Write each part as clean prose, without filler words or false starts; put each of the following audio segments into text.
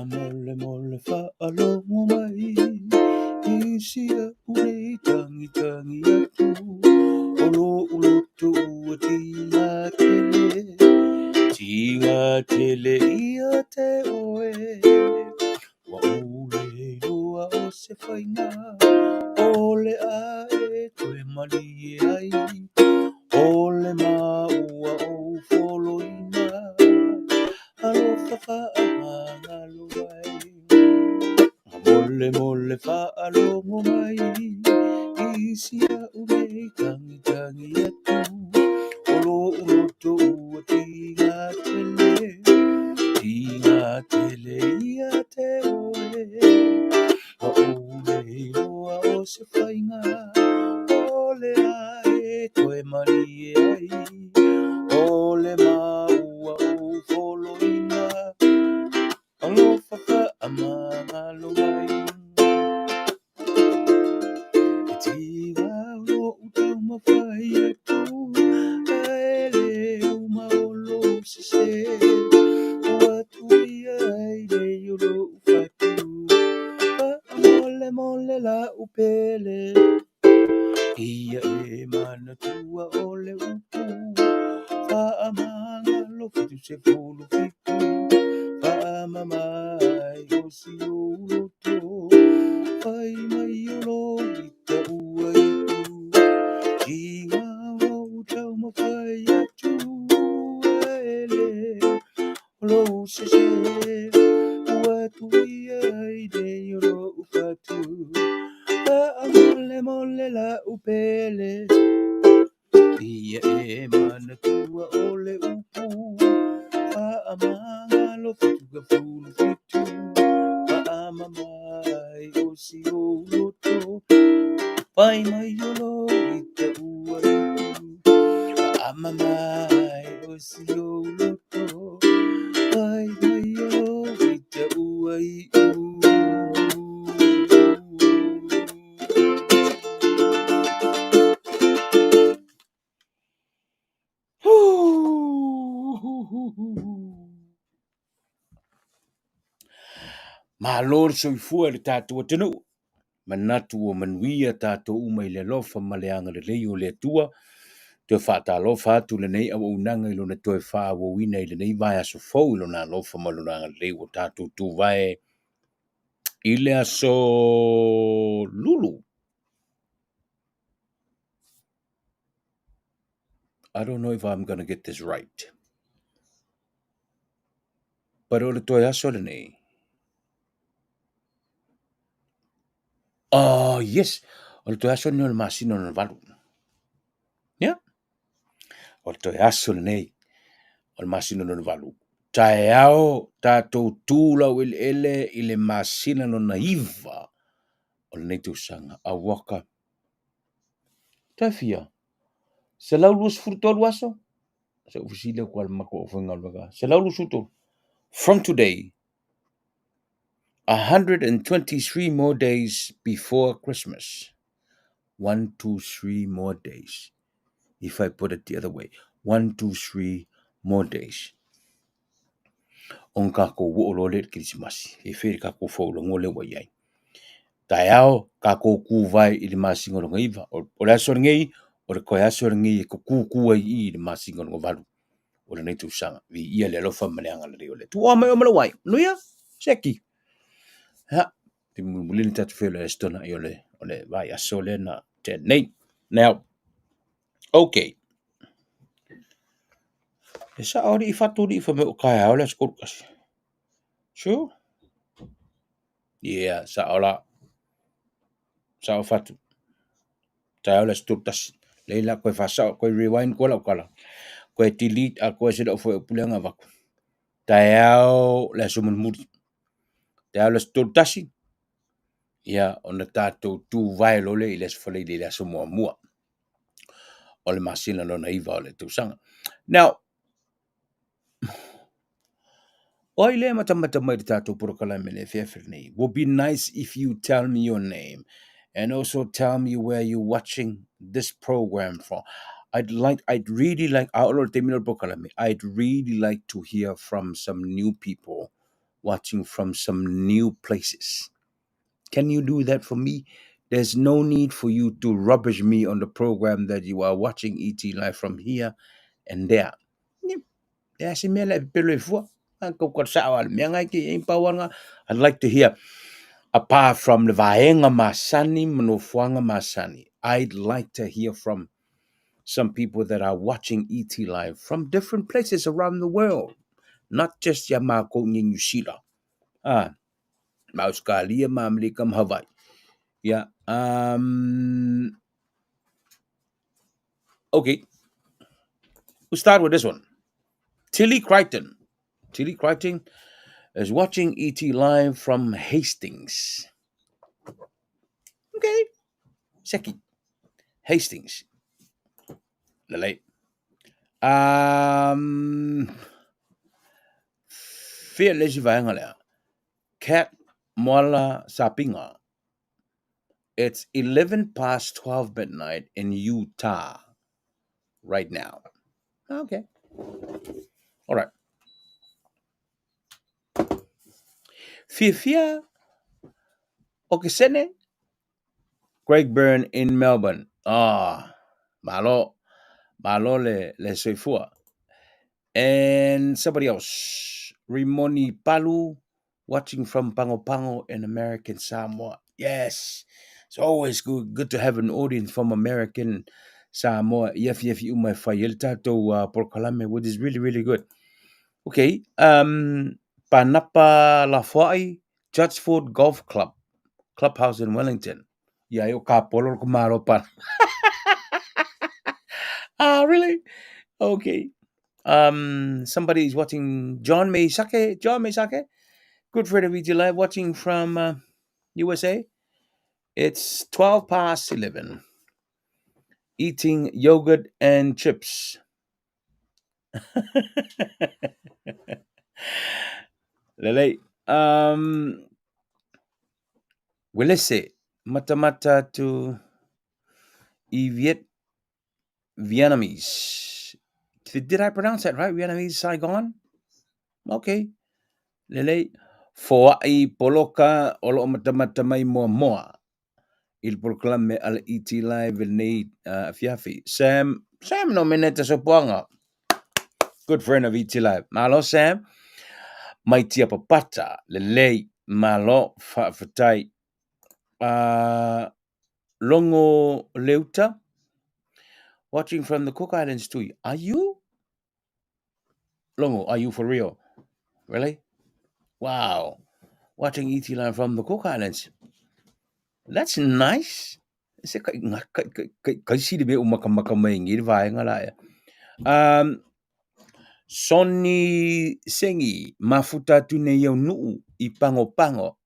Mole mole whaalongo mai Isia urei tangi tangi atu Olo uloto ua tinga tele ia te oe Wa ule lua o se whainga Ole ae koe mali e ai Ole maua o wholoina Alofa whaamangalo ai Mole mole whaalongo mai Isia urei tangi tangi atu Olo uloto ua tinga tele ia te oe Wa ule loa o se whainga Ole ae koe mari e ai Ole maua o wholoina Alofa whaamangalo ai Tiwa o utau mawhai atu Aele umaolo se se Ua tui ai nei uro ufatu Mole mole la upele Ia e mana tua ole upu Whaamangalo fitu se fulu fitu Whaamamai o si o uloto Whai mai o lo ita ua itu Tinga o utau mawhai atu Aele lo se se Ua tui ai nei o lo ufatu Mole mole la upele Ia e mana tua ole upu Whaamangalo fitu ka fulu fitu Whaamamai o si o uloto Whai mai o lo ita ua itu Whaamamai o si o uloto Whai mai o lo ita ua itu Malor soifua le tātua tenu. Manatu o manuia tātou umai le lofa maleanga le leo le tua. Te whata lofa atu le nei au unanga ilo na toe wha o wina i le nei vai aso fau ilo na lofa maluranga le leo tātou tu vai i le aso lulu. I don't know if I'm going to get this right. But o le toe aso le nei. Oh, yes. O le toe aso ni o le masino na valu. Yeah. O le toe aso le nei. O le masino na valu. Tae ao tātou tūlau ele i le masina no na iwa o le nei sanga a waka. Tae fia. Se lau luas furtolu aso? Se ufisile kwa mako o whangaluaga. Se lau luas furtolu. From today, 123 more days before Christmas. 1, 2, 3 more days. If I put it the other way. 1, 2, 3 more days. On kako wo le Christmas. E fere kako fo ngole wa yai. Tai ao kako ku vai i le masingo longa iwa. O le aso ngei, o le koe aso ngei ko ku ai i le masingo longa valu. O le nei sanga. Vi ia le lofa maleanga le reo le. Tu o mai o mala wai. Nuia? Seki. Ha. Te mulini tatu feo le estona i o le vai aso le na te nei. Now, okay. E sa ori i fatu li i fa me o kai ao le askolukasi. Sure? Yeah, sa ola. Sa o fatu. Ta ao le askolukasi. Leila koe fasao, koe rewind koe lau kala. Koe delete a koe sida o fo e puleanga vaku. Ta ao le aso muri. Ta ao le askolukasi. Ia, ona tātou tū vai lole i les whale i le aso mua mua. O le masina lona iwa o le tūsanga. Now, oi le matamata mai tātou porokala me le whewhiri nei. Would be nice if you tell me your name and also tell me where you're watching this program from. I'd really like to hear from some new people watching from some new places. Can you do that for me? There's no need for you to rubbish me on the program that you are watching ET Live from here and there. Yep. Yeah, si mele pelo ifua. Ang kukot sa awal. Miangay ki yung pawan nga. I'd like to hear, apart from the vaenga masani, manufuanga masani, I'd like to hear from some people that are watching ET Live from different places around the world. Not just Yamako New Zealand. Ah, Australia, Mamlikam, Hawaii. Yeah. Okay. We'll start with this one. Tilly Crichton. Tilly Crichton is watching ET Live from Hastings. Okay. Seki. Hastings. Lele. Fearless Vangala. Cat Mola Sapinga. It's 11 past 12 midnight in Utah right now. Okay. All right. Fifia Okesene. Greg Byrne in Melbourne. Malo. Malo le soifua. And somebody else. Rimoni Palu, watching from Pango Pango in American Samoa. Yes. It's always good to have an audience from American Samoa. Yef umay fayelta to por Kalame, which is really, really good. Okay. Panapa Lafoi, Judgeford Golf Club, Clubhouse in Wellington. Yeah, yo kapolo kumaro pa. Really? Okay. Somebody is watching John Maysake. John Maysake, good friend of VG Live, watching from USA. It's 12 past 11. Eating yogurt and chips. Lele. Wilese. Mata to Vietnamese. Did I pronounce that right? Vietnamese Saigon? Okay. Lele. For I poloka olo mata mai moa. Il proclame al ET Live nei fiafi. Sam no mineta sa puanga. Good friend of ET Live. Malo Sam. Mai tia papata. Lele. Malo fatai. Longo Leuta. Watching from the Cook Islands too. Are you? Longo, are you for real? Really? Wow. Watching ET Live from the Cook Islands. That's nice. Kasi di ba umakamay ngir vai nga la. Sony Sengi mafuta tune yo nu ipango.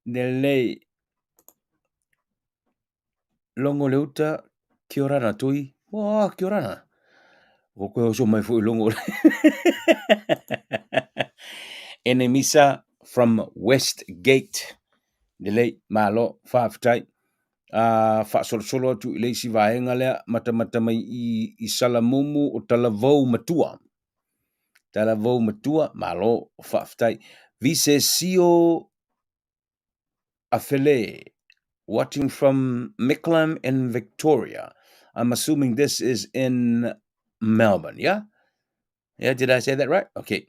Nele Longo Leuta Kiorana tui. Wah, Kiorana. Ko so mai fu longo. Enemisa from Westgate. Nele malo faftai. Fa solo tu ile si vaenga le mata mai I salamumu o talavou matua. Talavou matua malo faftai. Vise sio afele, watching from Micklam in Victoria. I'm assuming this is in Melbourne, yeah? Yeah, did I say that right? Okay.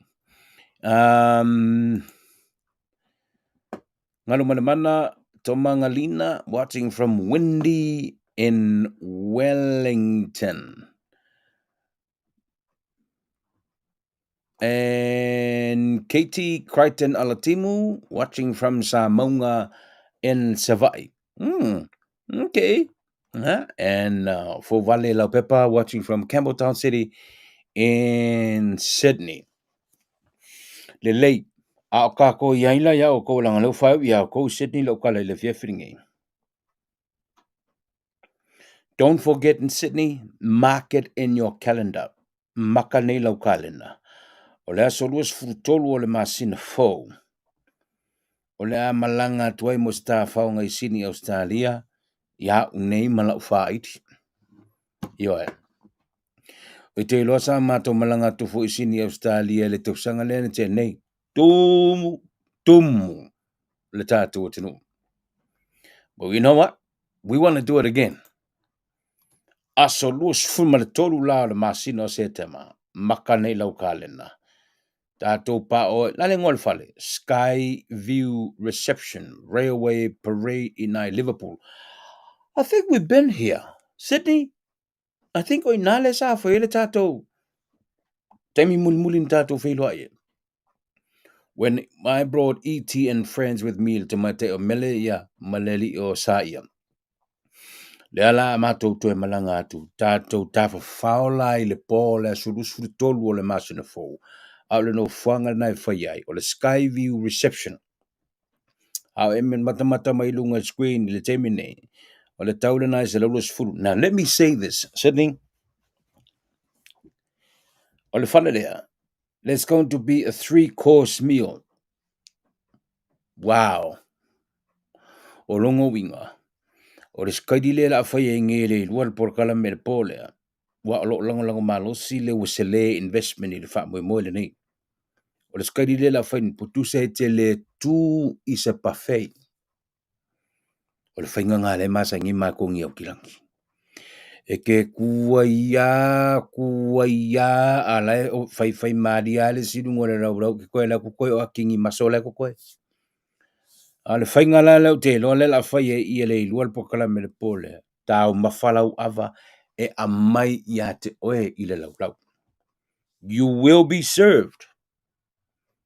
Ngalumanamana Tomangalina, watching from Windy in Wellington. And Katie Crichton Alatimu, watching from Samonga in Savai. Okay. And for Vale La Pepa, watching from Campbelltown City in Sydney. Lele, a ka ko yaila ya o ko langa lo fa ya ko Sydney lo kala le fiafringi. Don't forget in Sydney, mark it in your calendar. Makane lo kalenda. O le asolus frutolu o le masina fo. O le a malanga tuai mo sta fa ngai Sydney Australia. Ya unei malau fa iti. Yo. E te loa sa mātou malanga tu fo isini Australia le tau sanga lena te nei. Tumu, tumu, le tātou tinu. But you know what? We want to do it again. Aso luas fuma le tolu la le masina o se tema. Maka nei lau kalena. Tātou pa o lale ngol fale. Sky View Reception, Railway Parade in Liverpool. I think we've been here. Sydney, I think oi nale sa fo ele tātou. Temi mulmulin tātou whelo aie. When I brought E.T. and friends with me to mate o mele ia maleli o saia. Le ala mātou toe malanga atu. Tātou tāwha whaola I le pō le surusuru tolu o le masina fōu. Au le no whanga nai whaiai o le Skyview Reception. Au emen matamata mai lunga screen le temi nei. O le taule nai se laulas furu. Now let me say this, Sydney. O le whana lea. There's going to be a 3-course meal. Wow. O longo winga. O le skaidile la whai e ngere lual por kala me le pōlea. Wa o lo lango malosi le wasele investment I le wha moe le nei. O le skaidile la whai putuse te le tu isa pafei. O le whainga ngā le masa ngi mā kongi au kilangi. E ke kua ia, a lai o whai maari a le siru ngore rau ke koe la kukoe o a kingi maso la kukoe. A le whainga la lau te loa le la whai e ia le lual por kala me le pōlea. Tau mawhalau ava e a mai ia te oe I le lau. You will be served.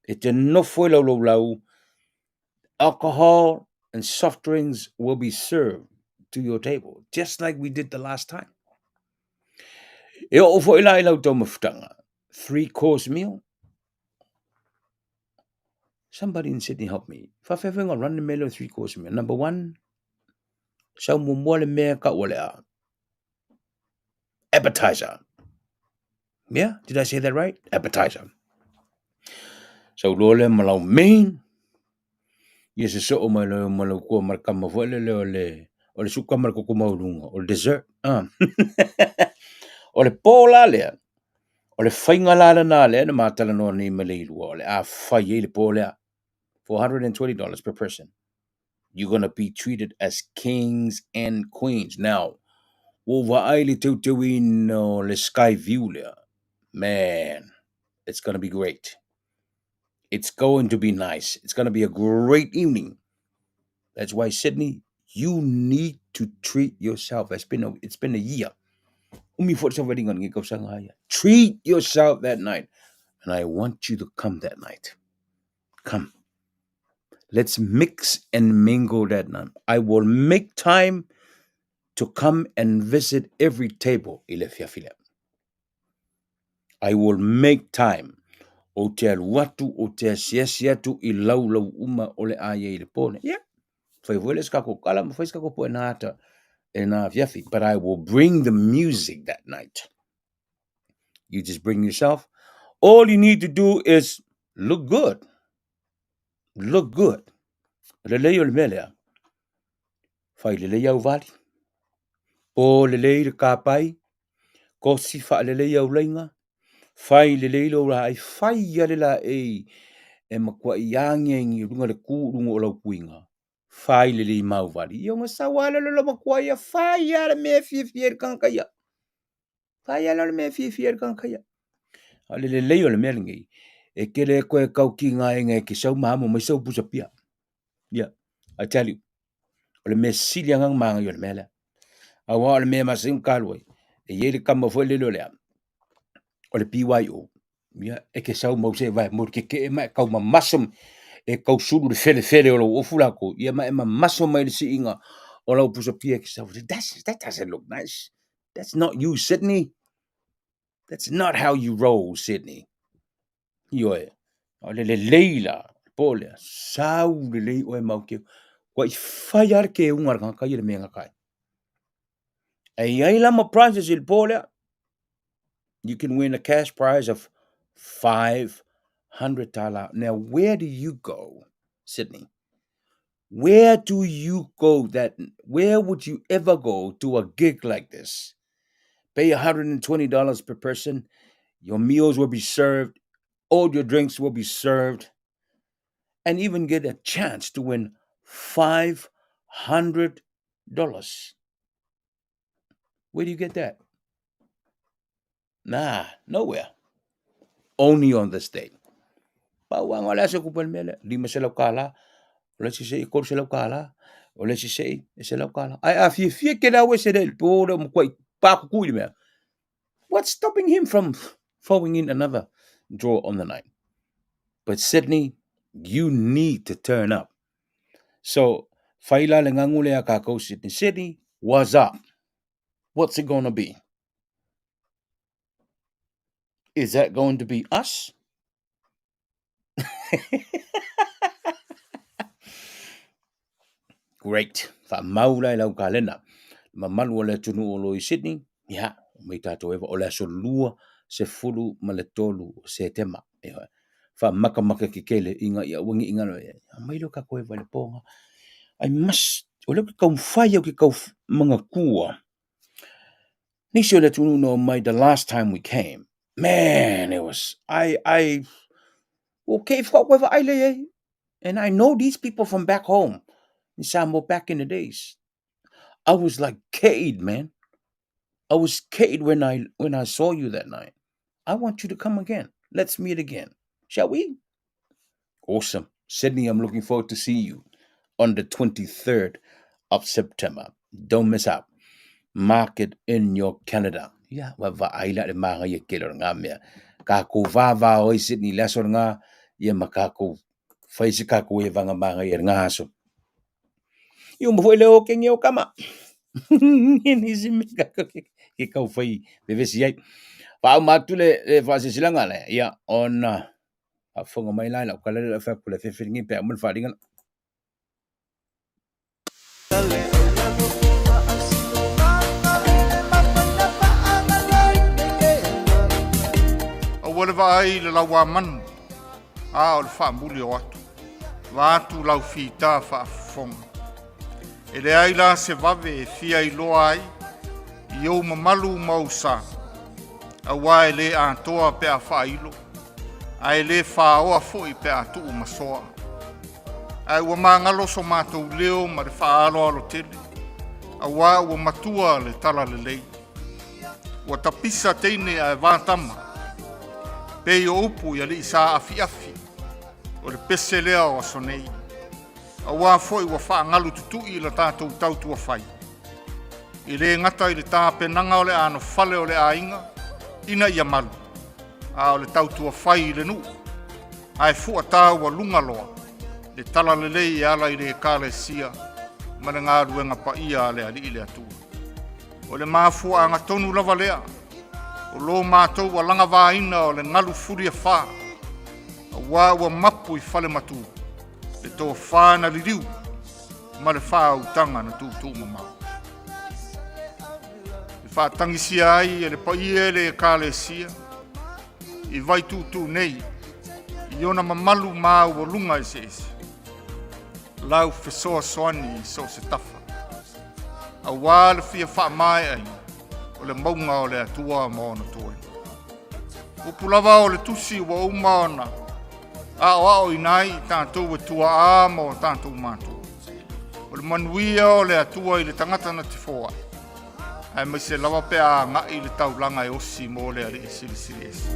E te nofo lau. Alcohol and soft drinks will be served to your table, just like we did the last time. E o fo ila lau tau mawhutanga. 3-course meal. Somebody in Sydney help me. Whawhewhenga run the melo 3-course meal. Number 1, sau mua le mea ka olea. Appetizer. Yeah, did I say that right? Appetizer. So lole malau main. Yes, so o malau ko markama fo le o le suka marko ko maulunga o le dessert. O le pola le. O le whainga la na le na matala no ni maleilu o le a whai le pola. $420 per person. You're going to be treated as kings and queens. Now, over aile no le sky view le. Man, it's going to be great. It's going to be nice. It's going to be a great evening. That's why, Sydney, you need to treat yourself. It's been a year. Treat yourself that night. And I want you to come that night. Come. Let's mix and mingle that night. I will make time to come and visit every table. I will make time. O te aluatu, o te asiasiatu, I lau uma ole aie I le pone. Yeah. Whaivueles kako kala, mawhais kako po enata, fiafi. But I will bring the music that night. You just bring yourself. All you need to do is look good. Look good. Lelei o le melea. Whai lelei au vali. O lelei le kāpai. Ko si wha lelei au leinga. Whai lelei lo rai. Whai alela e makua I angengi runga le kūrunga o lau kuinga. Whai lelei mau vali. Ia ngā sawala lo makua ia. Whai ala mea fia kankaya. Whai ala mea fia kankaya. A lelei o le mea lingi. E kele koe kau ki ngā inga ki sau maamo mai sau pusa pia. Yeah, I tell you. O le mea sili angang maanga i o le mea lea. Awa o le mea masin kaloi. E yere kama fo le lo lea. O le PYO. Yeah, e ke sau mause vai. Mor ke e mai kau ma masum. E kau suru le fele o lo ofulako. Ia ma e ma masum mai le si inga. O lau pusa pia ki sau. That doesn't look nice. That's not you, Sydney. That's not how you roll, Sydney. Io e. O le leila. Polea. Sau le lei o e mau keu. Wa I whai ar ke ungar ka kai le menga kai. E ai lama prizes il polea. You can win a cash prize of $500. Now, where do you go, Sydney? Where would you ever go to a gig like this? Pay $120 per person. Your meals will be served. All your drinks will be served. And even get a chance to win $500. Where do you get that? Nah, nowhere. Only on this day. Bawang wala sa kupal mela. Lima sila kala. Wala si say ikor sila kala. Wala si say sila kala. Ay fi keda we sila puro mo kwai pa kukuy me. What's stopping him from throwing in another draw on the night? But Sydney, you need to turn up. So, faila langangule akako Sydney. Sydney, what's up? What's it gonna be? Is that going to be us? Great. Fa maula lau kalena. Mamal wala tunu olo I Sydney. Ya, mai tato eva ola so lua se fulu maletolu se tema. Fa maka ki kele inga ia wangi inga no. Mai lo ka koe vale ponga. I must ola ki kau fai o ki kau mga kua. Nisi ola tunu no mai the last time we came. Man, it was I okay whatever I lay. And I know these people from back home in Sambo back in the days. I was like Cade, man. I was Cade when I saw you that night. I want you to come again. Let's meet again. Shall we? Awesome. Sydney, I'm looking forward to see you on the 23rd of September. Don't miss out. Mark it in your calendar. Yeah, wa aila de mga ye killer nga me. Kako va oi Sydney lesson nga ye makako faisi kako e vanga mga ye nga so. Yung mo le o king yo kama. Ini me kako ke kau fai bevesi ai. Pa matule e fasi silanga le. Ya on a fonga mai la kala le fa kula fe ngi pe mun fa dinga. Whatever ai le lawa man a o le whaamuli o atu wātu lau whita whaafonga e le ai la se vave e fia I loa ai I au mamalu mausa a wā e le a toa pe a whailo a e le whaoa fo I pe a tuu masoa a ua mangalo so mātou leo ma le whaalo alo tele a wā ua matua le tala le lei ua tapisa teine a e vātama Pei o upu ia li sa afi o le pese lea o asonei. A wā foi ua wha ngalu tutu I la tātou tautua whai. I le ngata I le tā penanga o le ano fale o le ainga, ina ia malu. A o le tautua whai I le nu. A e fua tā ua lunga loa. Le tala le lei ala I le kāle sia, ma le ngā ruenga pa ia le ali I le atua. O le māfua anga tonu lava lea. O lo mātou wa langa vāina o le ngalu furi a whā. A wā ua mapu I whale matu. Le tō whāna li riu. Ma le whā utanga na tūtū mamau. Le whā tangisia ai e le paie le kāle sia. I vai tūtū nei. I ona mamalu māu o lunga I se ese. Lau whesoa soani I so se tafa. A wā le fia wha mai ai. O le maunga o le atua ma ona toe. O pulava o le tusi wa uma ona. A o ao inai tātou e tua a ma o tātou mātou. O le manuia o le atua I le tangata na te fōa. Ai mai se lava pe a ngai le taulanga e osi mo le ari sili sili esi.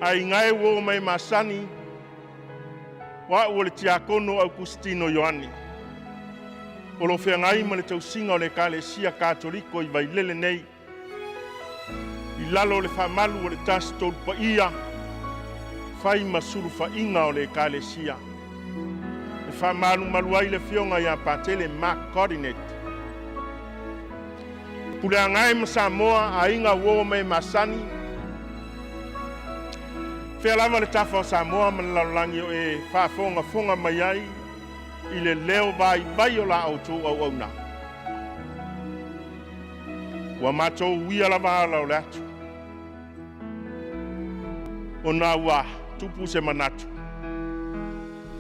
Ai ngai wo mai masani Wa ua le tiakono au Kusitino Ioani. O lo whiangai ma le tausinga o le kalesia katoliko I vailele nei. I lalo le whamalu o le tasi tolu ia. Whai masuru whainga o le kalesia. Le whamalu malu ai le whionga ia patele mark coordinate. Pule angai ma Samoa a inga uo me masani. Whialama le tafa o Samoa ma laulangi o e whaafonga mai ai. I le leo vai o la auto au na. Wa matou wia la vala o le atu. O na ua tupu se manatu.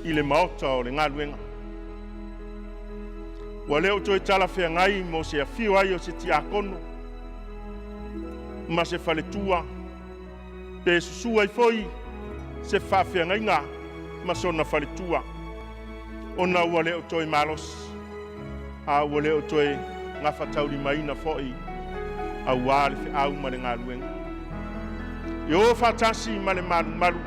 I le maota o le ngaluenga. Wa leo toi tala whiangai mo se afio ai o se tiakono. Ma se whaletua. Pe susua I foi se whawhiangai ngā ma sona whaletua. Ona ua leo toi malos. A ua leo toi ngā whatauri maina foi. A ua le whi au ma le ngā luenga. I o whatasi ma le malu.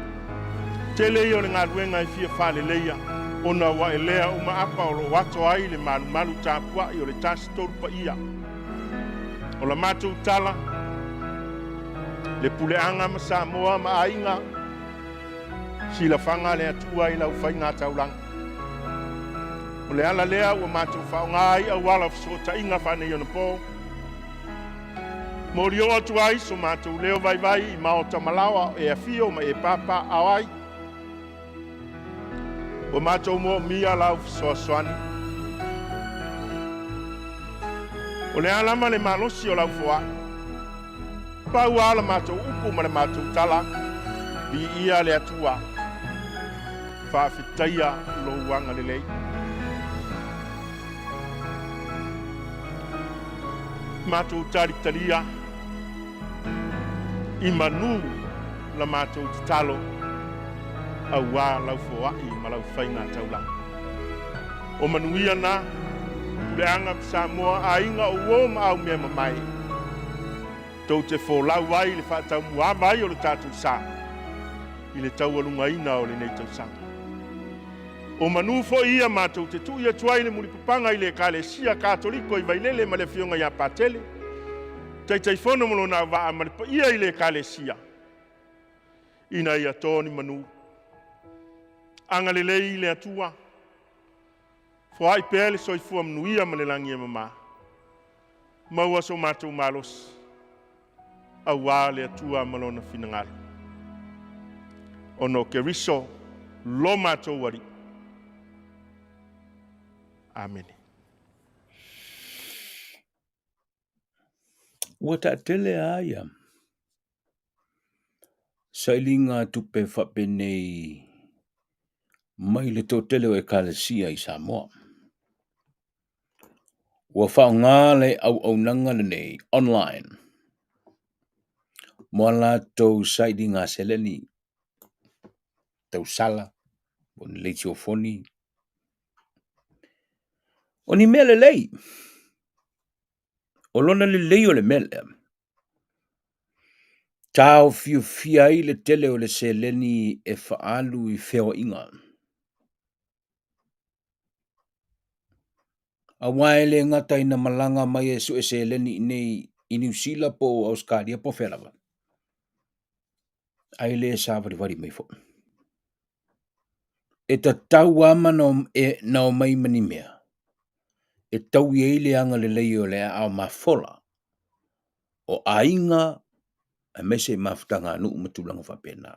Te lei o le ngā luenga I fia whale leia. Ona ua e lea uma apa o lo wato ai le malu tāpua I o le tasi torupa ia. O la mātou tala. Le puleanga ma Samoa ma ainga. Sila whanga le atua I lau whainga tauranga. O le ala lea ua mātou whaonga ai au wala fsota inga whane I ona pō. Mori o atu ai so mātou leo vai I maota malawa e afio ma e papa awai. O mātou mo mia lau fsoa soani. O le alama le malosi o lau fua. Pau ala mātou upu ma le mātou tala. Bi ia le atua. Whaafitaia lo wanga le lei. Mātou taritalia. I manu la mātou talo. Au wā lau fōai ma lau whainga taulang. O manuia na, leanga Samoa a inga o wōma au mea mamai. Tau te fōlau ai le whātau mua mai o le tātou sā. I le tau alunga ina o le nei tau sā. O manu fo ia mātou te tui atuai le mulipupanga I le kalesia katoliko I vailele ma le whionga ia patele. Tai whono molo nā waa ma le pa ia I le kalesia. Ina ia tōni manu. Anga le lei le atua. Whai pēle soi fua mnuia ma le langi e mama. Maua so mātou malos. A wā le atua malona finangaro. Ono ke riso lo mātou wari. Amen. Ua ta tele aia. Sailinga tupe whapenei mai le tō tele o e kalesia I Samoa. Ua whao ngāle au nanga nei online. Moa la tau sailinga seleni. Tau sala. Bon leiti o foni. O ni mele lei. O lona le lei o le mele. Tau fiu fiai le tele o le seleni e whaalu I wheo inga. A waele ngata ina malanga mai e su e seleni nei I New Zealand po Australia po whelawa. Ai le sāwari wari mai fo. E ta tau ama nao mai mani mea. E tau I eile anga le lei o le au mafola. O ainga a mese mafutanga anu umatulanga whapena.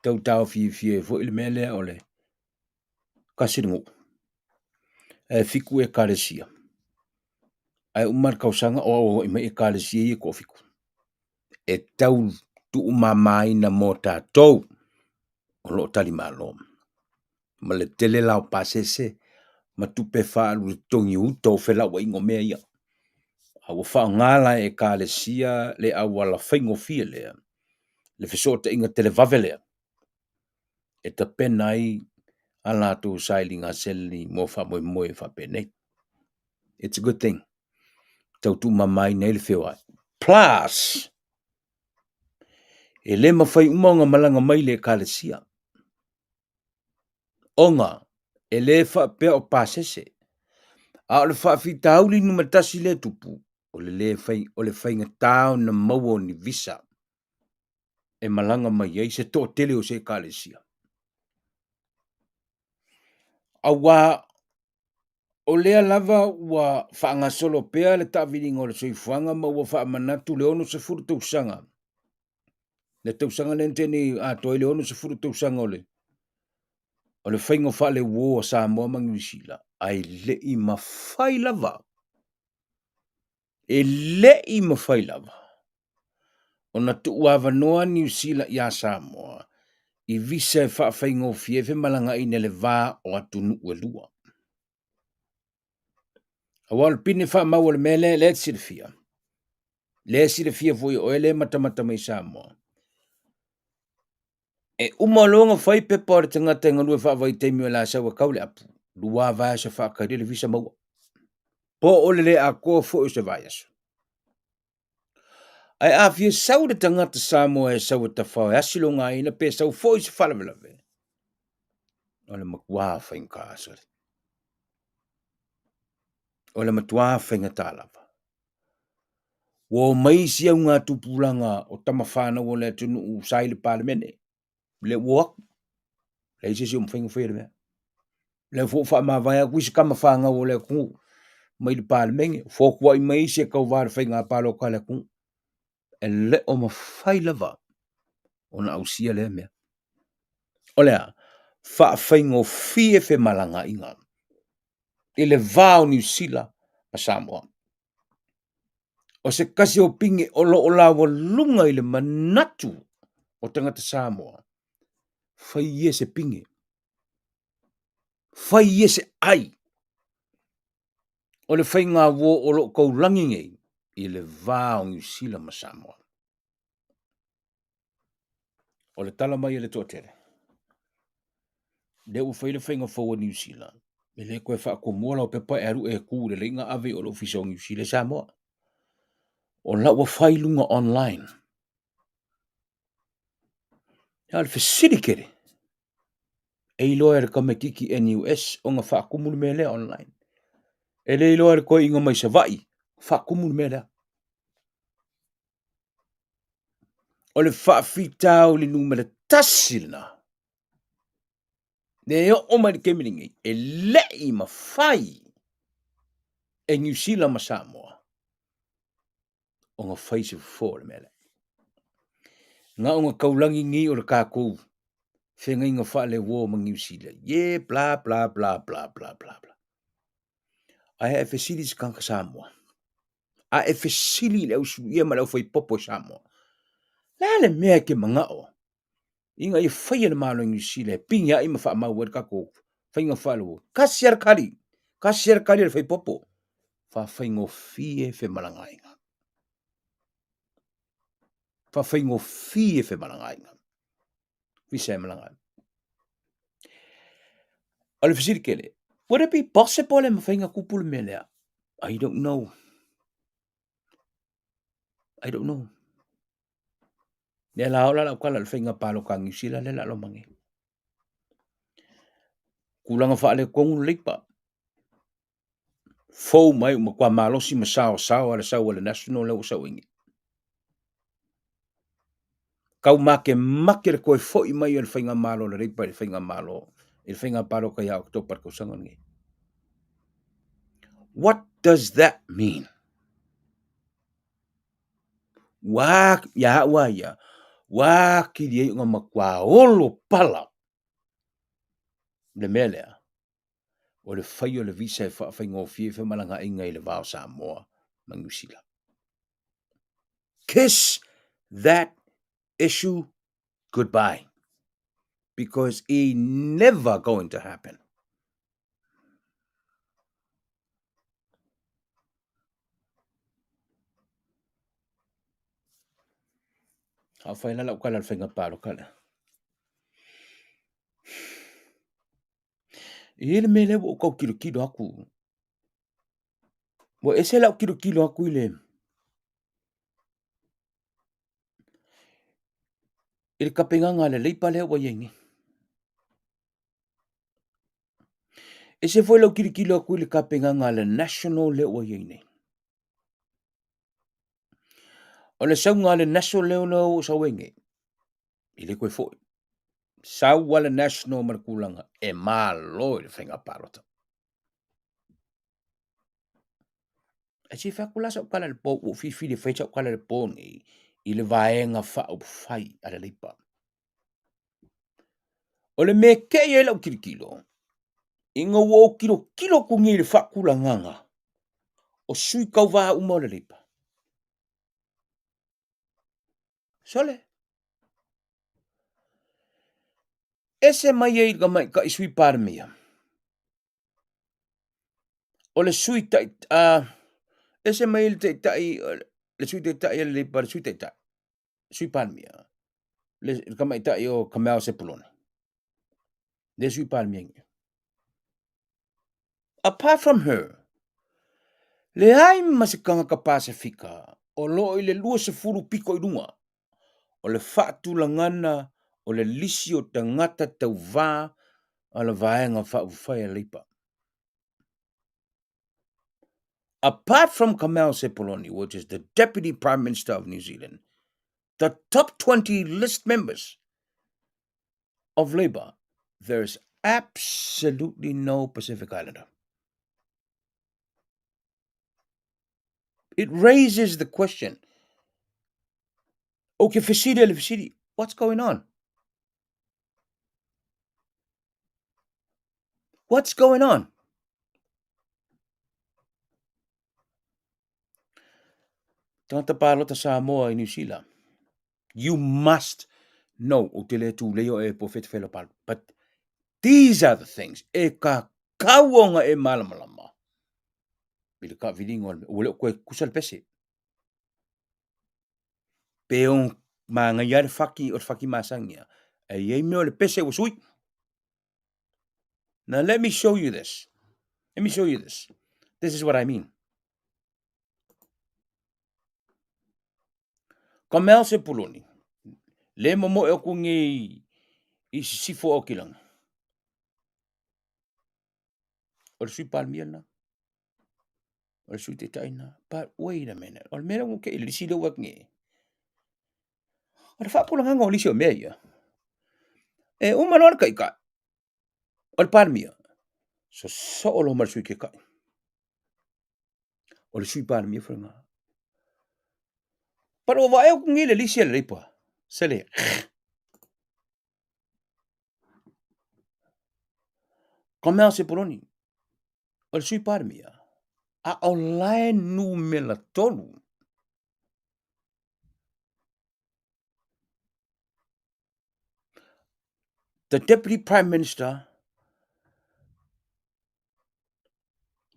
Tau fie fo ili mele o le kasiringu. E fiku e kalesia. Ai umar kausanga o ima e kalesia I ko fiku. E tau tu umamai na mo tātou. O lo tali malo. Ma le tele lau pasese. Ma tupe whaalu le tongi uto whela wa ingo mea ia. A wa whao ngala e kalesia le awala whaingo fia lea. Le whisota inga tele vavelea. E ta penai ala tu sailinga seli mo wha moe wha penei. It's a good thing. Tau tu mamai nei le whewai. Plus, e le mawhai umaunga malanga mai le kalesia. onga e le whaapea o pasese. A o le whaafitauli numatasi le tupu, o le whainga tau na maua ni visa, e malanga mai ei se tō tele o se kalesia. A wā, o lea lava wa whaangasolo pea le tawiringa o le soifuanga maua whaamanatu le ono se furu tausanga. Le tausanga lenteni a toi le ono se furu tausanga ole. O le whainga wha le wō sa moa mangiwisila. Ai le i mawhai lava. E le i mawhai lava. O na tuuawa noa New Zealand ia Samoa, i visa e whaawhainga o fiewe malanga i nele vā o atunu ue lua. A wal pine wha maua le mele le sirifia. Le sirifia fui o ele matamata mai Samoa. E umalonga whai pepa o le tangata e ngalua whaawai teimi o la sawa kaule apu. Lua vaya sa whaakairi le visa maua. Po ole le a koa fo se vaya sa. Ai a fia sau de tangata Samoa e sau ta whao e asilo ngā ina pe sau fo se whalawelawe. Ole makua whainga asari. Ole matua whainga tālawa. Wo maisi au ngā tupulanga o tamawhana o le tunu u saile palemene. Le wak. Le isi si whainga whaire mea. Le fo wha mawaya kuisi kama whanga o le kungu. Mai le palemenge. Fo kua i maisi e kau wāra whainga palo ka le kungu. E le o mawhailawa. O na ausia le mea. Olea. Wha whainga o fie fe malanga inga. I le vāo New Zealand a Samoa. O se kasi o pinge o lo o lawa lunga i le manatu o tangata Samoa. Whai ie se pinge. Whai ie se ai. O le whai ngā wō o lo kou langingei i le vāo New Zealand ma Samoa. O le tala mai e le tōtere. Le u whai le whai ngā whau New Zealand. Me le koe wha ko mola o pepa e aru e kū le inga ave o lo fiso New Zealand Samoa. O la wa whai lunga online. Ya le whisiri kere. E ilo e ka me kiki NUS o ngā wha kumulu me le online. E le ilo e koe inga mai sa vai. Wha kumulu me le. O le wha fitau li numera tasila. Ne o mai ke miringi. E le i ma whai. E New Zealand ma Samoa. O ngā whai se fōre me le. Ngā o ngā kaulangi ngi o le kākou. Whenga inga wha le wō ma New Zealand. Ye, bla, bla, bla, bla, bla, bla, bla. Ai e whesiri si kanka Samoa. A e whesiri le usu ia ma lau whai popo Samoa. La le mea ke mga o. Inga i whai na malo New Zealand. Pinga ima wha mau wad kako. Whainga wha lo. Kasiar kari. Kasiar kari le whai popo. Wha whaingo fie whe malanga inga. Wha whaingo fie whe malanga inga. Visa e malanga. Ale whesiri kele. Would it be possible e mawhainga kupulu me lea? I don't know. I don't know. Ne la ola la kala le whainga palo ka New Zealand le la lo mangi. Kulanga wha le kongu leipa. Fou mai uma kwa malosi ma sao ale sao le national le sao ingi. Kau make le koe foi mai le whainga malo le reipa le whainga malo. Le whainga palo ka ia oktober ko sangongi. What does that mean? Wā, ia wa ia. Wā ki di ngā makua olo pala. Le melea. O le whai o le visa e whainga o fie malanga inga i le vāo Samoa ma New Zealand. Kiss that issue goodbye. Because it's never going to happen. Hau whaina lau kala whainga pāro kala. I le mele o kau kilo aku. Mo ese lau kilo aku i le. I le kapenganga le leipa leo wa yengi. E se foi lau kirikilo a kuile kapenga ngā le national le ua iei nei. O le sau ngā le national le ona o sa wenge. I le koe foi. Sau wale national marakulanga e malo i le whenga parota. E si whakula sa ukala le po o fifi le whaita ukala le po nei i le vaenga wha o whai a le leipa. O le me kei e lau kirikilo. I ngā ua o kilo kungi le whakula nganga. O sui kau vaha uma o le leipa. Sole. Ese mai e ka i sui pārmia. O le sui tai, ese mai le tai, le sui tai le leipa, le sui tai. Sui pārmia. Le kamai tai o kamau se polone. Le sui pārmia. Apart from her, le ai masikanga ka Pasifika, o lo i le lua se furu piko i runga, o le whaatu langana, o le lisi o tangata tau vā, a le vaenga whai a leipa. Apart from Kamal Sepuloni, which is the Deputy Prime Minister of New Zealand, the top 20 list members of Labour, there is absolutely no Pacific Islander. It raises the question, okay, Fasidi, what's going on? What's going on? Tanta palota Samoa in New Zealand. You must know, but these are the things. E ka kauonga e malamalama. Bila ka vilingo, ule koe kusal pese. Peong mga yar faki or faki masangya. E ye me ole pese usui. Now let me show you this. This is what I mean. Kamel se puloni. Le momo e kungi i sifo o kilang. Or sui palmiel na. Or sui te taina. But wait a minute. Or mera ngu ke ilisi le wak nge. Or fa pulang ngo lisi o mea. E umanor kai ka. Or palmia. So olo mar sui ke kai. Or sui palmia franga. Pero vai o kungi le lisi le ripa. Sele. Kamel se puloni. Or sui palmia. A olae nu mela tolu. The Deputy Prime Minister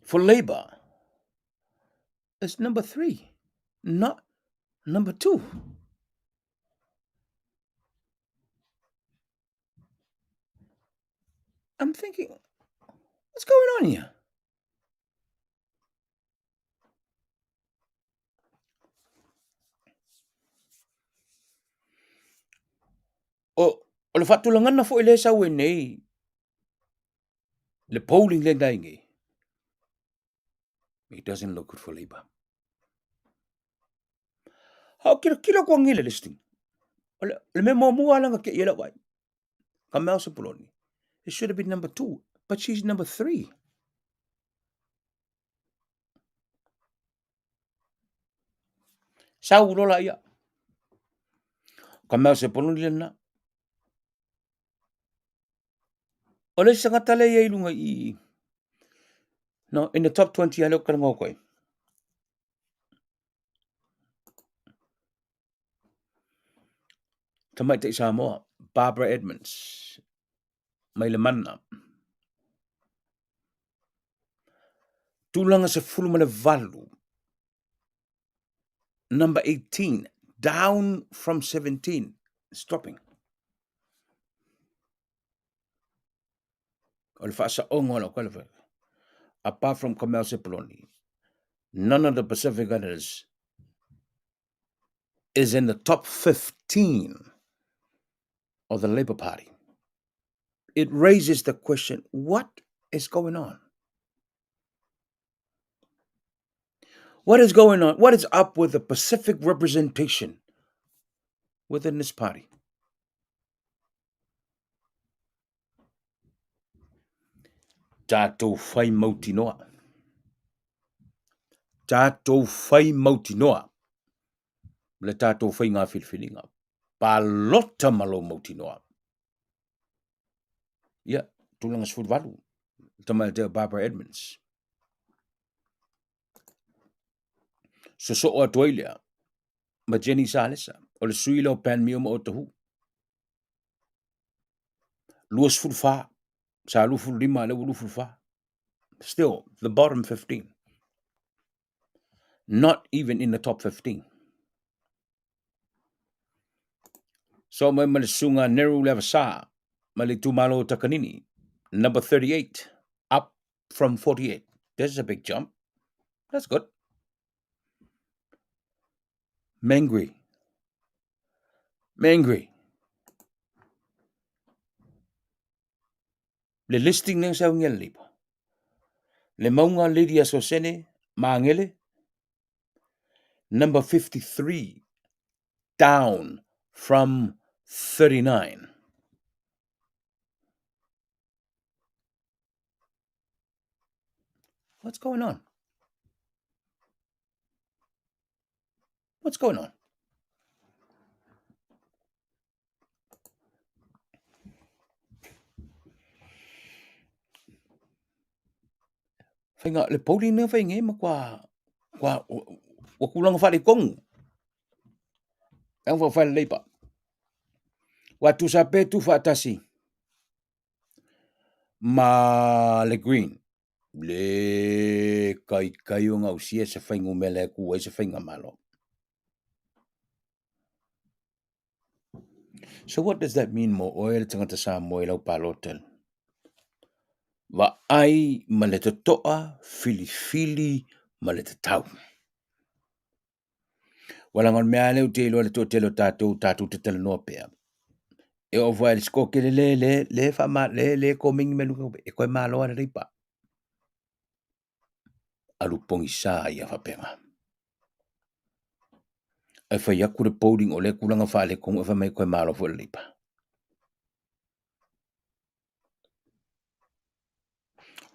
for Labour is number 3, not number 2. I'm thinking, what's going on here? O le whatulangan na fo ele sa nei. Le polling le daingi. It doesn't look good for Labour. How kila ko ngile listing. Le me mo mua langa ke yela wai. Kamel Sepuloni. It should have been number 2, but she's number 3. Sa ulola ia. Kamel Sepuloni le na. O le sanga tale ia ilunga I. No, in the top 20 alo ka ngokoi. Tamai te Samoa, Barbara Edmonds. Mai le mana. Tulanga se fulumane valu. Number 18, down from 17, stopping. Apart from Kamel Sepuloni, none of the Pacific Islanders is in the top 15 of the Labour Party. It raises the question, what is going on? What is going on? What is up with the Pacific representation within this party? Tātou whai mauti noa. Tātou whai mauti noa. Le tātou whai ngā whiwhiringa. Palota malo mauti noa. Ia, tūlanga sfurvalu. Tama te Barbara Edmonds. So o atoilea. Ma Jenny Salesa. O le suila o pan mio ma o tahu. Luas fulfa. Sa lufu lima le lufu fa. Still, the bottom 15. Not even in the top 15. So mai malisunga Neru Levasa. Mali tumalo takanini. Number 38. Up from 48. This is a big jump. That's good. Mangry. Le listing ng sa ngel lipa. Le maunga Lydia Sosene maangele. Number 53. Down from 39. What's going on? What's going on? Whainga le poli na whainga ma kwa wakulang whare kongu. Ang whawhale leipa. Watu sa pe tu whaatasi. Ma le green. Le kai o ngau sia sa whaingu mele kuwa sa whainga malo. So what does that mean mo oil tangata sa mo ilau palotel? Wa ai ma le toa fili ma le tau. Walangon mea leo te ilo le to telo tātou te tala noa pēa. E o vai sko ke le fa ma le ko mingi melu e koe malo ana ripa. Alu pongi sa ia fa penga. Ai fa yaku le pouding o le kulanga fa le kong e fa mai koe malo fo le ripa.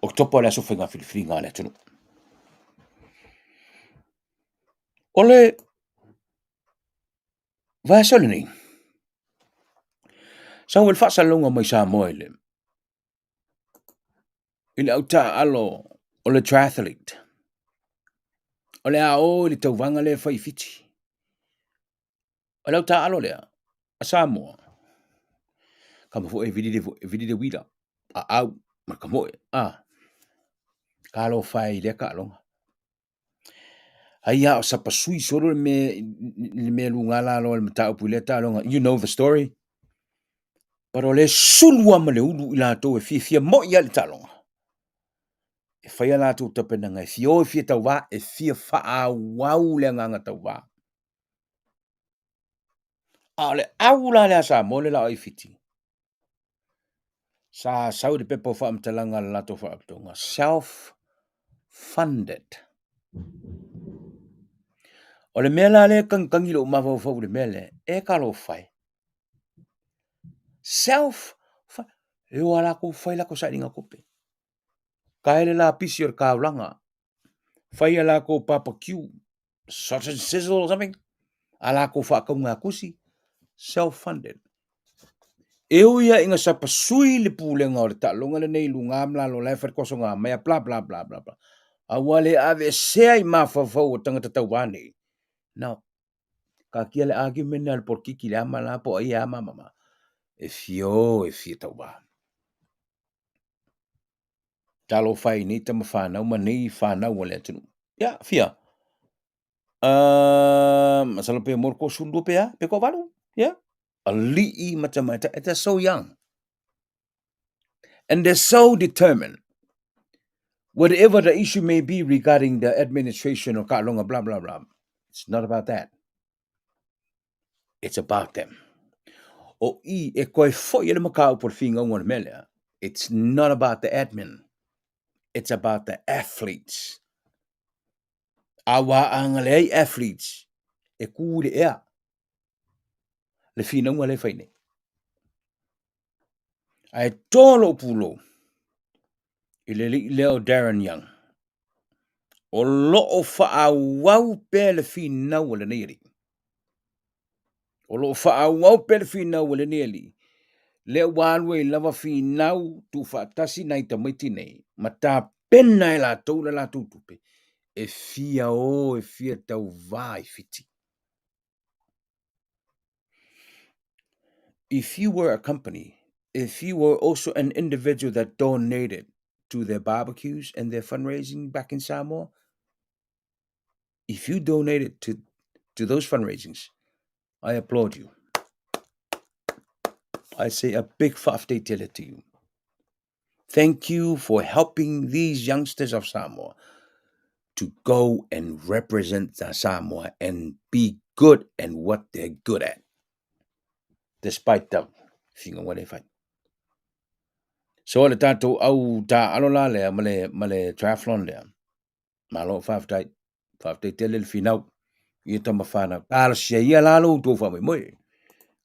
O topo le aso whainga whiwhiri ngā le tunu. Ole vai solini. Sa wel fa salonga mai sa moile. Ile au ta alo o le triathlete. O le ao le tauwanga le whai fiti. O le au ta alo lea. A Samoa. Kama fo e vidi de wida. A au. Ma kamoe. Ka alo whai le ka alonga. Aia o sapa sui soro le me lunga la alo le mata upu le ta alonga. You know the story. Pero le sulua ma le ulu ila to e fia mo ia le ta alonga. E whai ala tu tapena ngai fio e fia tau wā e fia wha wau le nganga tau wā. A le au la le asa mo le la oi fiti. Sa sau de pepo wha amtalanga la to wha aptonga. Self-funded. O le mea la le kangi lo mawau le mea le e ka lo whai. Self-funded. E o ala ko whai lako sa inga kope. Ka ele la pisi or kaulanga. Whai ala ko barbecue. Sausage sizzle or something. Ala ko wha kaunga kusi. Self-funded. E uia inga sa pasui le pūlenga o le talonga le nei lunga amla lo lai wharekosonga mea bla bla bla bla bla. A wale ave sea i mawhawhau o tangata tauwane. Now, ka kia le argument al porkiki le ama la po ai ama mama. E fia tau wā. Talo whai ni tama whanau ma nei whanau o le atunu. Ya, fia. Masala pe morko sundu pe ya, pe ko walu. Ya. A li'i matamata. They're so young. And they're so determined. Whatever the issue may be regarding the administration or kalonga blah blah blah. It's not about that. It's about them. O I e koe foi ele makau por finga ngon mele. It's not about the admin. It's about the athletes. Awa angalei athletes. E kule ea. Le fina ngwa le faine. Ai tolo pulo. Ile leo Darren Young. O loo whāwau pēle fina wale neiri. O loo whāwau pēle fina wale neiri. Le walwe lava finau tu whaatasi nai ta maiti nei. Ma tā pena e la tau la tutupe. E fia tau vai fiti. If you were a company, if you were also an individual that donated to their barbecues and their fundraising back in Samoa, if you donated to those fundraisings, I applaud you. I say a big whaafte tele to you. Thank you for helping these youngsters of Samoa to go and represent the Samoa and be good at what they're good at, despite the finga what they fight. So le tato au ta alola le male triathlon le. Malo whaafte tele le finau. Ia tama whana. Kāra sia ia lalo tō wha moi.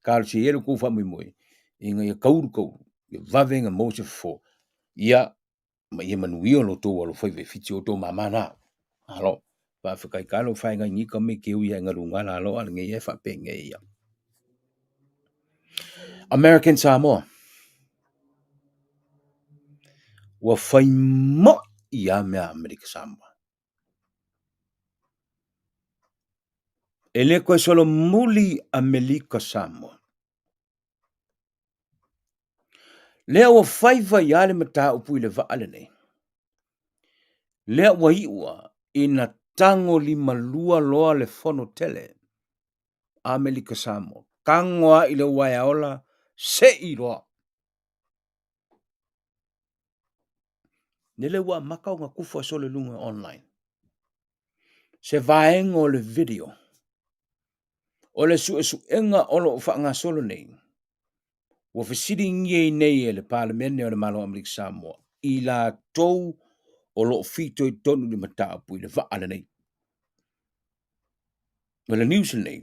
Kāra sia ia ko wha moi. Inga ia kauru. Ia vavenga moja fo. Ia manuio lo tō walo whaiwe fiti o tō mamana. Alo. Whawhakai kālo whainga nika me keu ia ngarunga lalo ala nge ia whapenge ia. American Samoa. Wa whai mo ia mea America Samoa. Ele koe solo muli America Samoa. Lea wa whaiva iale mata upu ile vaale nei. Lea wa iwa ina tango lima lua loa le fono tele. America Samoa. Kangoa ile waiaola se iroa. Nele wa makau nga kufa sole lunga online. Se vaengo le video. O le su enga olo whaanga solo nei. Wa fasiri ngie nei le parlemene o le malo Amerika Samoa. I la tou o lo fito I tonu ni mataa pui le vaale nei. O le news nei.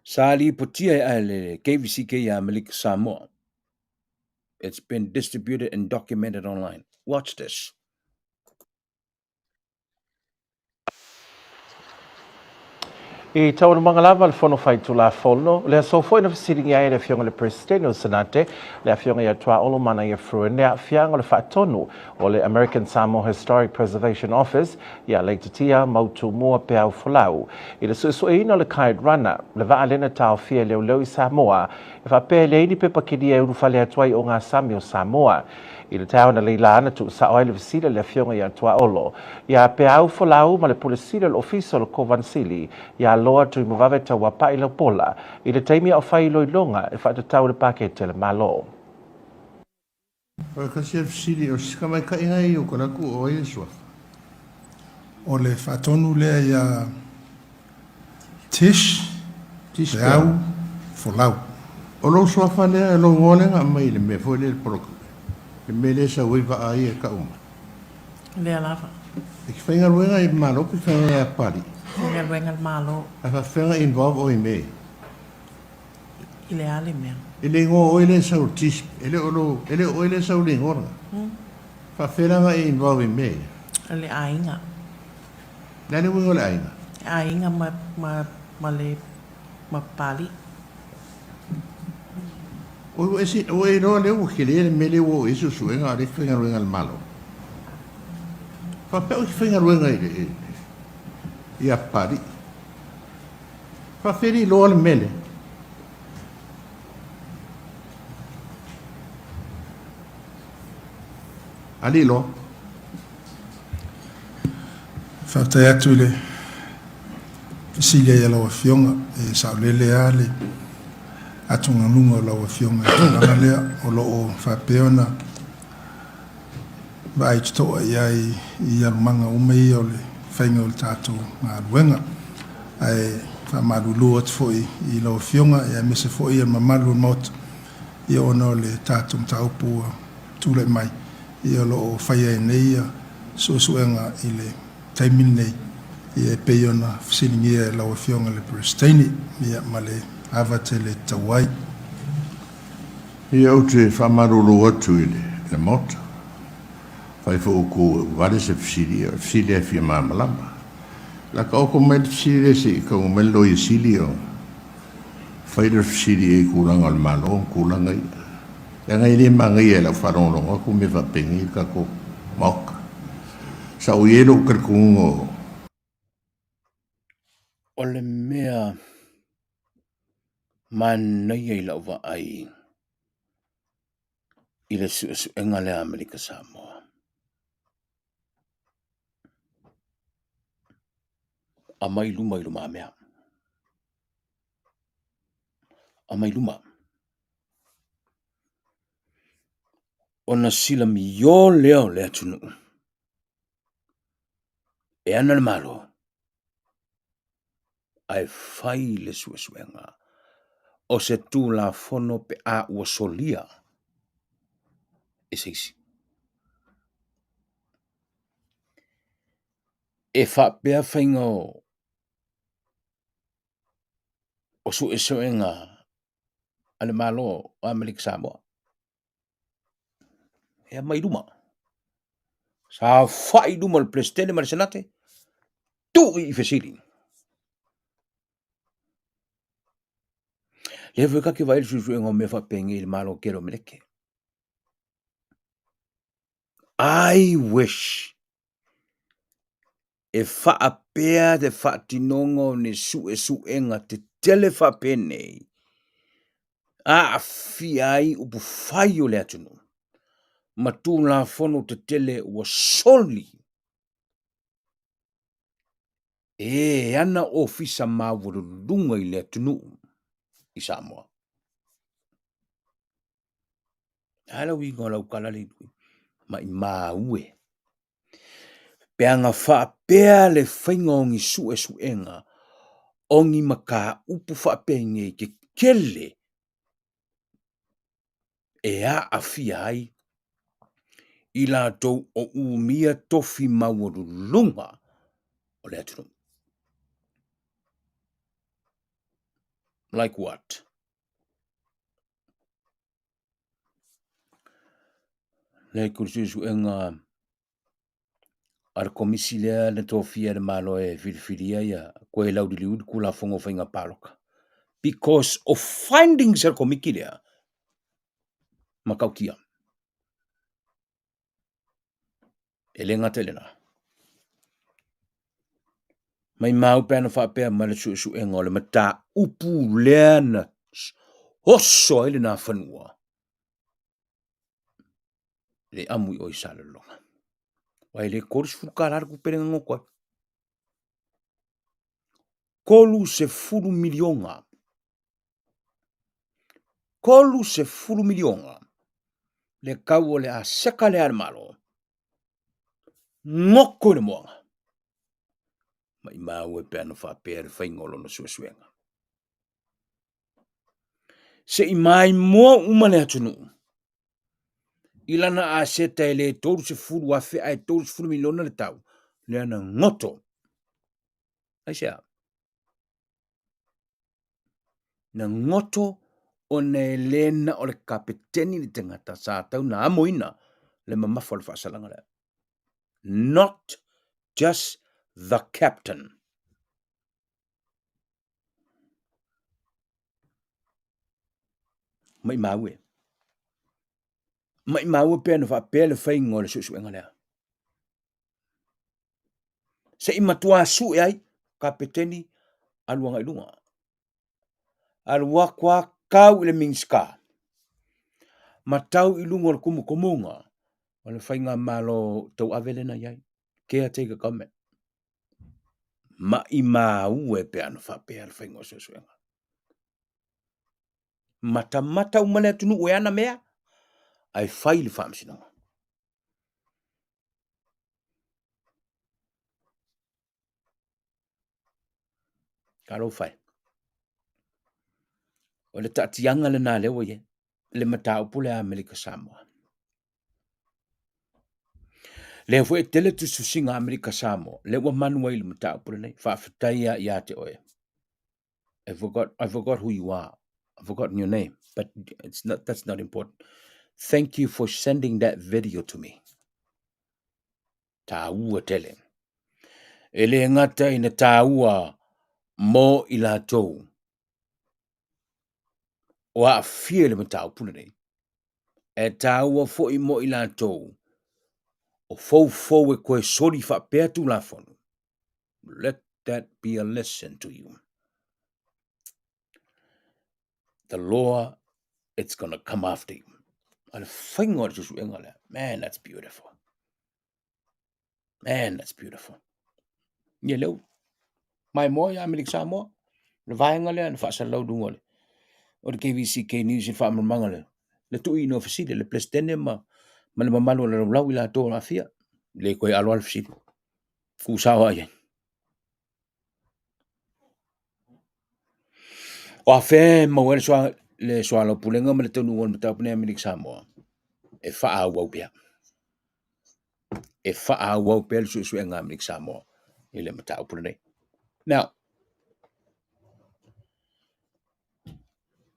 Sali potia le KVCK ya Amerika Samoa. It's been distributed and documented online. Watch this. I tauna mga lava le fono fai tu la fono, le so foi na fasiringi ai le fionga le presidente o senate, le fionga ia tua olo mana ia fruenea fianga le fatonu o le American Samoa Historic Preservation Office, ia le titia mautu mua pe au folau. I le suesueina le kaid rana, le vaalena tau fia leo leo I Samoa, e fa pe le ini pepa kidi e urufale atuai o ngā Sami o Samoa. I le tau na leilana tu sa oai le visila le fionga ia tua olo. Ia pe au folau ma le polisila le ofiso le Kovansili, ia loa tu I mawave tau wapa I le pola, I le taimia o fai loi longa e whaata tau le pakete le malo. O kasi visili o sikamai ka inga I o kanaku o Iesua. O le whaatonu lea ia tish, pe au, folau. O lo suafa lea e lo ngonenga mai le me foi le poroka. Le me le sa uiva ai e ka uma. Lea lava. E ki whainga ruenga I malo pi whainga e pari. Lea ruenga malo. A whainga involve o I me. I le ale mea. Ele ngo o ele sa tish, ele o ele sa le ngorga. Whainga I involve I me. Le ainga. Nane wingo le ainga. Ainga ma le ma pali. O e no le o kele me le o isu suenga le whainga ruenga le malo. Whapeo ki whainga ruenga I a pari. Whawheri loa le mele. Ali lo. Whautai atu le Pisilia ia laua fionga e saulele a le atunga nunga o laua fionga e langa lea o lo o whapeona ba ai tutoa I arumanga umei o le whainga o le tātou ngā ruenga ai whamarulu atu foi I laua fionga e a mese foi e mamalu mot I ona o le tātou mtaupu tūle mai I o lo o whaia e nei suenga i le taimini nei ia e pei ona fasiligia e lauafioga le Palestine ia ma le ava te le tauai. Ia au te whamaruru atu i le mota. Whai fo ko wale se fisili e fia mamalama. La ka oko mai te fisili e se ka o melo i sili o. Whai le fisili e kuranga le malo, kuranga i. Ia ngai le mangai e la wharonga ko me whapengi ka ko mauka. Sa o iero kerkungo. O le mea manai ai lau wa ai i le suenga le Amerika Samoa. A mai luma mea. A mai luma. Ona sila mi yo leo le atunu. E ana le malo. Ai fai le suenga. O se tu la fono pe a ua solia. E se isi. E fa pea whainga o suenga ale malo o Amerika Samoa. E mai luma. Sa fai luma le Palestine ma le senate. Tu i fesili. Le fwe kake vai le suenga o me fa pengi le malo kero meleke. I wish e faa pea de faa tinongo ne suenga te tele faa pene. A fiai upu fai o le atunu. Matu la fono te tele ua soli. E ana ofisa mawuru lunga i le atunu i Samoa. Ala wingo la ukalali ma i maue. Peanga faa pea le whaingongi suenga ongi maka upu faa penge ke kele e a fiai i la tau o umia tofi mawuru lunga o le atunu. Like what? Le suenga ar komisi lea le tofia le malo e filifilia ia koe lau di liud kula fongo whainga paloka. Because of findings ar komiki lea makaukia. E le ngata lena. Mai mau pēna whapea ma le suenga o le mata upu lea na hoso ele na whanua. Le amui o i salalonga. Wai le koris fukarar ku perenga ngokoi. Kolu se furu milionga. Kolu se furu milionga. Le kau le a seka le armalo. Ngoko le moanga. Mai mau e pēna whapea le whaingolo na suenga. Se i mai mua umane atunu. Ilana a seta ele toru se furu a fea e toru se furu miliona le tau. Le ana ngoto. Aisea. Na ngoto o ne elena o le kapeteni le tengata sa tau na amoina le mamafa le whaasalanga le. Not just the captain. Mai maue. Mai maue pēna whapea le whaingo le suenga lea. Se i matua su e ai, kapeteni aluanga ilunga. Alua kwa kau le minska. Matau ilunga le kumu komunga. O le whainga malo tau avelena iai. Caretaker government. Ma i maue pēna whapea le whaingo suenga. Mata umane atunu ue ana mea. Ai whai le whaamsinanga. Karo whai. O le tatianga le nā lewa ye. Le mata upu le Amerika Samoa. Le fo e tele tu susinga Amerika Samoa. Le wa manua i le mata pule nei. Whaafitai ia te oe. I forgot who you are. I've forgotten your name. But that's not important. Thank you for sending that video to me. Tā ua tele. E le ngata ina tā ua mo i la tou. O a fia le mata pule nei. E tā ua fo i mo i la tou. O fou e koe sori wha pēr tu la whanu. Let that be a lesson to you. The law, it's going to come after you. And whaingo just wingole. Man, that's beautiful. Man, that's beautiful. Ye leu. Mai mo ya Amerika Samoa. Le vaingole and fa sa lau dungole. O de KVCK News in fa mangale. Le tu ino fasile le plestene ma le mamalu le lau ila to la fia. Le koe alo al fasile. Ku sawa ye. O a fe ma wele soa le soa lo pulenga ma le tonu won mata pune Amerika Samoa. E fa a wau pia. E fa a wau pia le su nga Amerika Samoa. Ile mata pune. Now,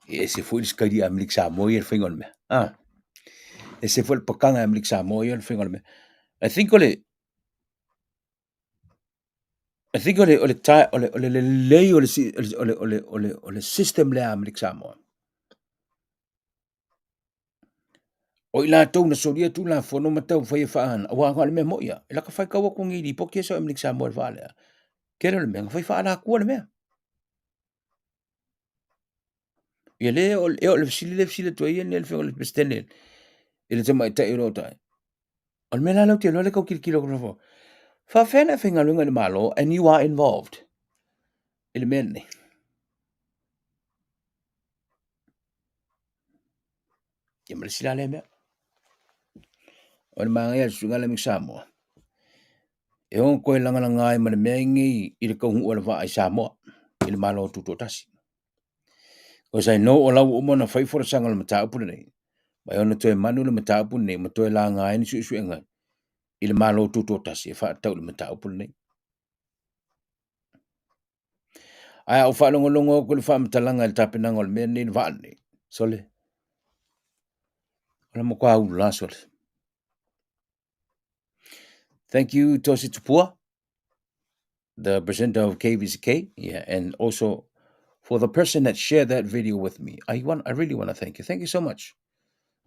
e se foi skadi Amerika Samoa e fingon me. Ah. E se foi pakanga Amerika Samoa e fingon me. I think ole lei ole system le Amerika Samoa. O ila tau na soria tu la fono matau fai faan. Wa ngale me moia. Ila ka fai ka wa kungi di pokia so Amerika Samoa vale. Kero le me fai faana ku le me. Ia le le sile tu ia le fengol bestene. Ile te mai tai ro tai. Al me la lo te lo le ka kilo ko. Fa fena fengalunga le malo and you are involved. Ile men. Ia me sila le me. O le mga ia sunga le mi Samoa. E on koe langa ai ma le mengi i le kauhu o le va ai Samoa. I le malo tuto tasi. Because I know o lau umo na fai fora sanga le mataupu nei. Mai ona toe manu le mataupu nei, ma toe la ngai ni su ngai. I le malo tuto tasi e wha tau le mataupu nei. Ai au wha longo ko le wha matalanga le tapenanga o le mea nei le vaa nei. Sole. Ola mo kwa au la sole. Thank you, Tosi Tupua, the presenter of KVCK, yeah, and also for the person that shared that video with me. I really want to thank you. Thank you so much.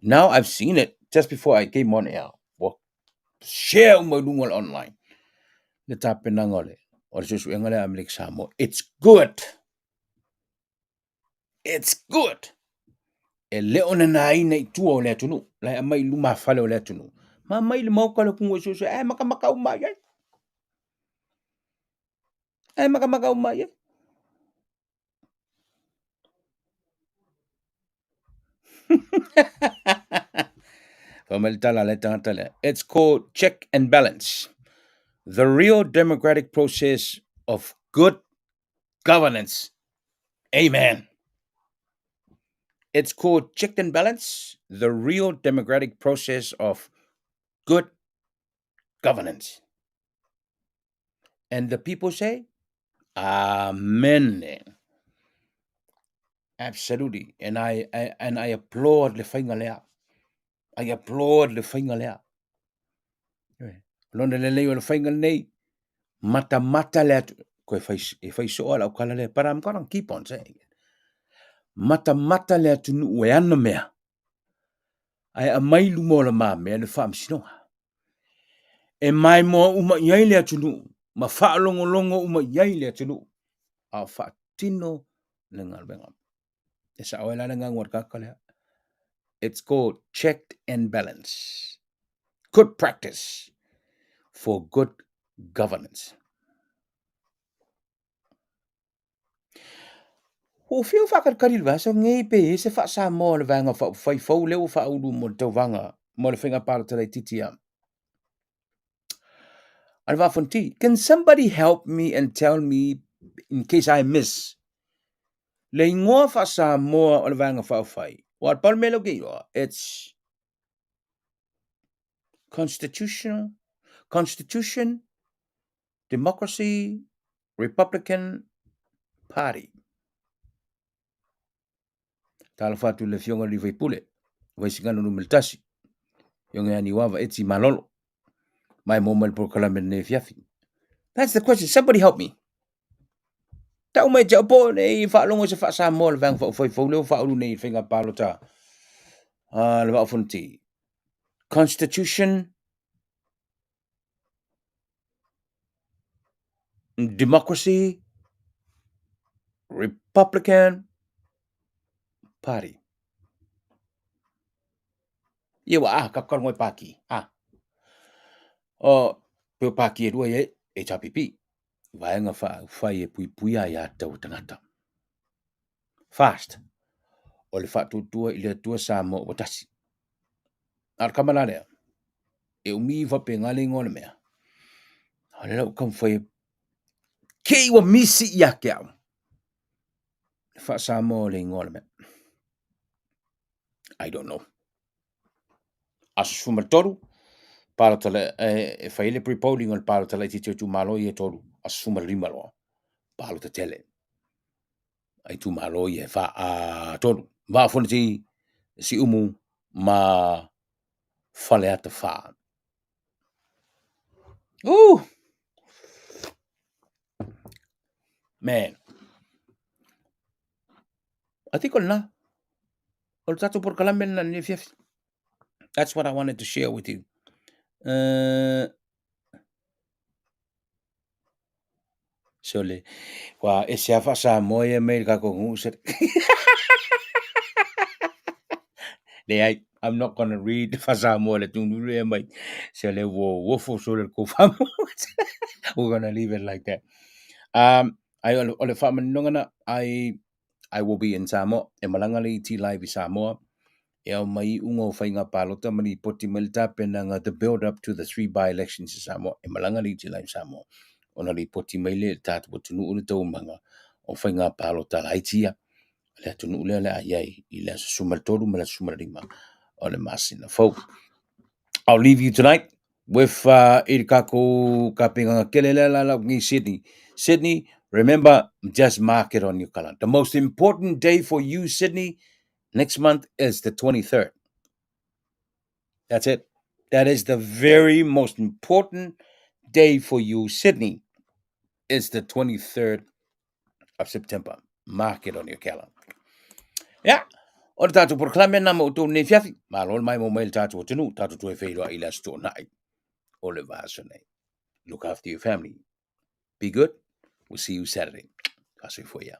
Now I've seen it just before I came on air. Well, share my lungal online. Le tapenangole. Or just ngale Amerika Samoa. It's good. It's good. E leona na ina i tua o le atunu. Lai amai luma fale o le atunu. Ma mai le mauka le kungo susu. Maka umai ai. Maka umai ai. It's called check and balance. The real democratic process of good governance. Amen. It's called check and balance. The real democratic process of good governance. And the people say, Amen. Absolutely. And I applaud le whaingalea. I applaud le whaingalea. Lona le leo le whaingalea nei, mata le atu. Koe whai soa lau kala le, but I'm gonna keep on saying it. Mata le atu nu e ana mea. Ai a mai lumo la maa mea le wha amsinoa. E mai moa uma iai le atu nu. Ma wha longo uma iai le atu nu. A wha tino le ngalwenga. E sa oe lana ngang warkakalea. It's called check and balance. Good practice for good governance. O fio whakarikari le so ngei pe se wha sa mo le vanga whai fau leo wha uru mo le tau vanga mo le whinga para tala titia. Al wafonti, can somebody help me and tell me in case I miss? Le ingoa wha sa mo o le vanga whai. What palmelo giro? It's constitutional, Constitution, Democracy, Republican Party. Tala fatu le fionga li vai pule. Vai singano no miltasi. Yonga ani wava eti malolo. Mai mo mal proclamen ne fiafi. That's the question. Somebody help me. Tau mai jau po ne fa longo se fa sa mo le vang fa fa le fa lu ne finga palo ta. Le va fonti. Constitution, Democracy, Republican Party. Ia wa ka ngoi paki. O pe paki e dua e chapipi. Vaenga fa e pui ya tau tangata. Fast. O le fa tua i le tua sa mo watasi. Ar kamala le. E umi fa pe ngale ngone mea. Ale lau kam fa kei wa misi ya kiao. Fa sa mo le ngone mea. I don't know. Asu fuma toru. Palo tala e fa ile pre-polling o le palo tala i titio tu malo i e toru. Asu fuma lima loa. Palo te tele. Ai tu malo i e fa a toru. Va fona ti si umu ma fale ata fa. Man. I think on tato por kalamen na ni fief. That's what I wanted to share with you. Sole. Wa e se fa sa moye me ka ko nguset. I'm not going to read fa mo le tunu le mai. Sole wo fo sole ko fam. We're going to leave it like that. I ole fa manongana I will be in Samoa. E malangali Etlive i Samoa. E au mai ungo whainga palota mani poti milita penanga the build up to the 3 by-elections in Samoa. E malangali Etlive Samoa. Ona li poti maile tatu po tunu ule tau manga o whainga palota laitia. Le tunu ule le ayai i le sumaltoru me le sumalima o le masina folk. I'll leave you tonight with Irikako Kapinga Kelele ni Sydney. Sydney, remember, just mark it on your calendar. The most important day for you, Sydney, next month is the 23rd. That's it. That is the very most important day for you, Sydney. It's the 23rd of September. Mark it on your calendar. Yeah. O le tātou proclame na mo tō ne fiafi. Ma lol mai mo mail tātou o tunu. Tātou tō e whairoa i las tō nai. O le vāso nei. Look after your family. Be good. We'll see you Saturday. Kasi for ya.